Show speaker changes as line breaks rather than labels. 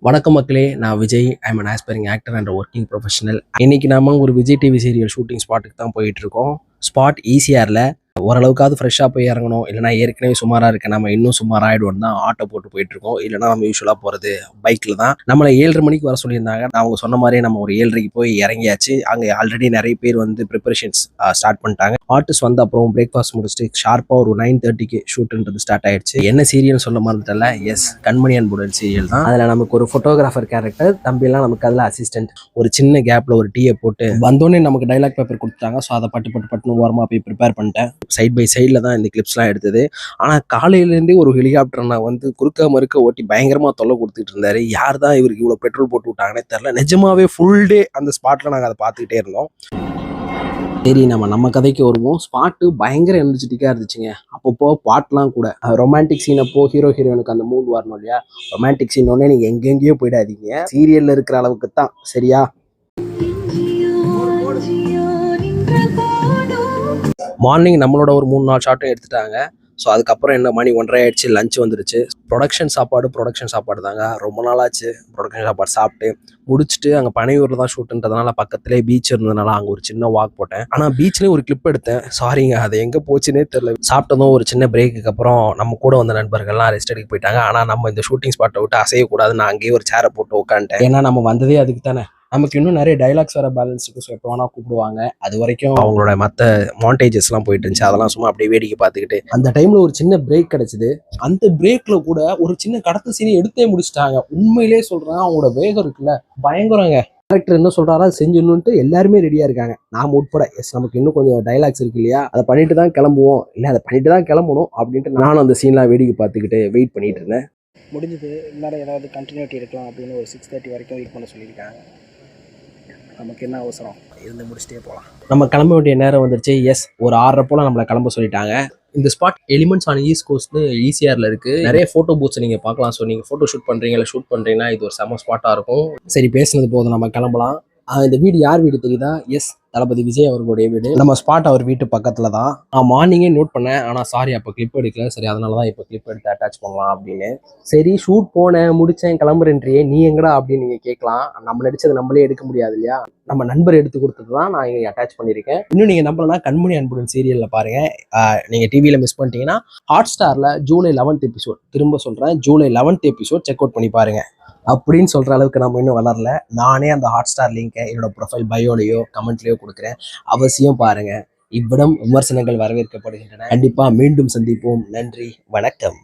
வணக்கம் மக்களே, நான் Vijay. I am an aspiring actor and a working professional. இன்னைக்கு நாம ஒரு விஜய் டிவி சீரியல் ஷூட்டிங் ஸ்பாட்டுக்கு தான் போயிட்டு இருக்கோம். ஸ்பாட் ஈசிஆர்ல. ஓரளவுக்காவது ஃப்ரெஷ்ஷாக போய் இறங்கணும், இல்லைனா ஏற்கனவே சுமாராக இருக்க நம்ம இன்னும் சுமாராக ஆகிடுவோம் தான் ஆட்டோ போட்டு போயிட்டு இருக்கோம். இல்லைனா நம்ம யூஸ்வலாக போகிறது பைக்கில் தான். நம்மளை 7:30 மணிக்கு வர சொல்லியிருந்தாங்க. அவங்க சொன்ன மாதிரியே நம்ம ஒரு 7:30க்கு போய் இறங்கியாச்சு. அங்கே ஆல்ரெடி நிறைய பேர் வந்து ப்ரிப்பரேஷன்ஸ் ஸ்டார்ட் பண்ணிட்டாங்க. ஆர்டிஸ்ட் வந்த அப்புறம் பிரேக்ஃபாஸ்ட் முடிச்சுட்டு ஷார்ப்பாக ஒரு 9:30க்கு ஷூட்டுன்றது ஸ்டார்ட் ஆயிடுச்சு. என்ன சீரியல் சொல்ல மறந்துட்டல, எஸ், கண்மணி அன்புடன் சீரியல் தான். அதில் நமக்கு ஒரு ஃபோட்டோகிராஃபர் கேரக்டர், தம்பியெல்லாம் நமக்கு அதில் அசிஸ்டன்ட். ஒரு சின்ன கேப்பில் ஒரு டீயை போட்டு வந்தோடனே நமக்கு டைலாக் பேப்பர் கொடுத்தாங்க. ஸோ அதை பட்டு ஓரமாக போய் ப்ரிப்பேர் பண்ணிட்டேன். சைட் பை சைடில் தான் இந்த கிளிப்ஸ்லாம் எடுத்தது. ஆனால் காலையிலேருந்தே ஒரு ஹெலிகாப்டர் நான் வந்து குறுக்க மறுக்க ஓட்டி பயங்கரமாக தொல்லை கொடுத்துட்டு இருந்தாரு. யார் தான் இவருக்கு இவ்வளோ பெட்ரோல் போட்டு விட்டாங்கன்னே தெரில. நிஜமாவே ஃபுல் டே அந்த ஸ்பாட்டில் நாங்கள் அதை பார்த்துக்கிட்டே இருந்தோம். சரி, நம்ம கதைக்கு வருவோம். ஸ்பாட்டு பயங்கர எனர்ஜெட்டிக்காக இருந்துச்சுங்க. அப்பப்போ பாட்டெலாம் கூட ரொமான்டிக் சீன் அப்போ ஹீரோயினுக்கு அந்த மூட் வரணும் இல்லையா? ரொமான்டிக் சீன் ஒன்னே நீங்கள் எங்கெங்கேயோ போயிடாதீங்க. சீரியலில் இருக்கிற அளவுக்கு தான், சரியா? மார்னிங் நம்மளோட ஒரு 3-4 ஷாட்டும் எடுத்துட்டாங்க. ஸோ அதுக்கப்புறம் என்ன, மணி 1:30 ஆயிடுச்சு. லஞ்ச் வந்துருச்சு. ப்ரொடக்ஷன் சாப்பாடு தாங்க. ரொம்ப நாளாச்சு ப்ரொடக்ஷன் சாப்பாடு சாப்பிட்டு முடிச்சுட்டு அங்கே பனையூரில் தான் ஷூட்டுன்றதுனால பக்கத்துலேயே பீச் இருந்ததுனால அங்கே ஒரு சின்ன வாக் போட்டேன். ஆனால் பீச்லேயும் ஒரு கிளிப் எடுத்தேன். சாரிங்க, அது எங்கே போச்சுன்னே தெரியல. சாப்பிட்டதும் ஒரு சின்ன பிரேக்குக்கு அப்புறம் நம்ம கூட வந்த நண்பர்கள்லாம் ரெஸ்ட் எடுக்க போயிட்டாங்க. ஆனால் நம்ம இந்த ஷூட்டிங் ஸ்பாட்டை விட்டு அசையக்கூடாது. நான் அங்கேயே ஒரு சேரை போட்டு உட்காந்துட்டேன். ஏன்னா நம்ம வந்ததே அதுக்கு தானே. நமக்கு இன்னும் நிறைய டைலாக்ஸ் வர பேலன்ஸ் இருக்கும். ஸோ எப்போ வேணால் கூப்பிடுவாங்க. அது வரைக்கும் அவங்களோட மற்ற மாண்டேஜஸ்லாம் போயிட்டு இருந்துச்சு. அதெல்லாம் சும்மா அப்படியே வேடிக்கை பார்த்துக்கிட்டு அந்த டைமில் ஒரு சின்ன பிரேக் கிடச்சிது. அந்த பிரேக்கில் கூட ஒரு சின்ன கடத்து சீனி எடுத்தே முடிச்சிட்டாங்க. உண்மையிலே சொல்கிறேன், அவங்களோட வேகம் இருக்குல்ல, பயங்கரங்க. டேரக்டர் என்ன சொல்கிறாரோ அது செஞ்சுன்னுட்டு எல்லாருமே ரெடியாக இருக்காங்க, நாம் உட்பட. எஸ், நமக்கு இன்னும் கொஞ்சம் டைலாக்ஸ் இருக்கு இல்லையா, அதை பண்ணிட்டு தான் கிளம்புவோம், இல்லை அதை பண்ணிட்டு தான் கிளம்பணும் அப்படின்ட்டு நானும் அந்த சீன்லாம் வேடிக்கை பார்த்துக்கிட்டு வெயிட் பண்ணிட்டு இருந்தேன்.
முடிஞ்சது. இன்னும் ஏதாவது கண்டினியூட்டி இருக்கலாம் அப்படின்னு ஒரு 6:30 வரைக்கும் வெயிட் பண்ண சொல்லியிருக்காங்க. நமக்கு என்ன அவசரம், இருந்து முடிச்சுட்டே போகலாம்.
நம்ம கிளம்ப வேண்டிய நேரம் வந்துருச்சு. எஸ், ஒரு 6:30 போல் நம்மளை கிளம்ப சொல்லிட்டாங்க. இந்த ஸ்பாட் எலிமெண்ட்ஸ் ஆன் ஈஸ்ட் கோஸ்ட்னு ஈசிஆரில் இருக்குது. நிறைய ஃபோட்டோ பூத்ஸ் நீங்கள் பார்க்கலாம். ஸோ நீங்கள் ஃபோட்டோ ஷூட் பண்ணுறீங்க, இல்லை ஷூட் பண்ணுறீங்கன்னா இது ஒரு செம ஸ்பாட்டாக இருக்கும். சரி, பேசுனது போதும், நம்ம கிளம்பலாம். இந்த வீடு யார் வீடு தெரியுதா? எஸ், தளபதி விஜய் அவர்களுடைய வீடு. நம்ம ஸ்பாட் அவர் வீட்டு பக்கத்தில் தான். நான் மார்னிங்கே நோட் பண்ணேன், ஆனால் சாரி அப்போ கிளிப் எடுக்கல. சரி, அதனால தான் இப்போ கிளிப் எடுத்து அட்டாச் பண்ணலாம் அப்படின்னு. சரி, ஷூட் போனேன், முடித்தேன், கிளம்புறேன்றியே, நீ எங்கடா அப்படின்னு நீங்கள் கேட்கலாம். நம்ம நடிச்சது நம்மளே எடுக்க முடியாது இல்லையா? நம்ம நண்பர் எடுத்து கொடுத்தது தான் நான் இங்கே அட்டாச் பண்ணியிருக்கேன். இன்னும் நீங்கள் நம்பலன்னா கண்மணி அன்புடன் சீரியலில் பாருங்கள். நீங்கள் டிவியில் மிஸ் பண்ணிட்டீங்கன்னா ஹாட்ஸ்டாரில் ஜூலை 11th எபிசோட், திரும்ப சொல்கிறேன், July 11th episode check out பண்ணி பாருங்கள். அப்படின்னு சொல்கிற அளவுக்கு நம்ம இன்னும் வளரல. நானே அந்த ஹாட்ஸ்டார் லிங்கை என்னோட ப்ரொஃபைல் பயோலையோ கமெண்ட்லேயோ கொடுக்குறேன், அவசியம் பாருங்கள். இவ்விடம் விமர்சனங்கள் வரவேற்கப்படுகின்றன. கண்டிப்பாக மீண்டும் சந்திப்போம். நன்றி, வணக்கம்.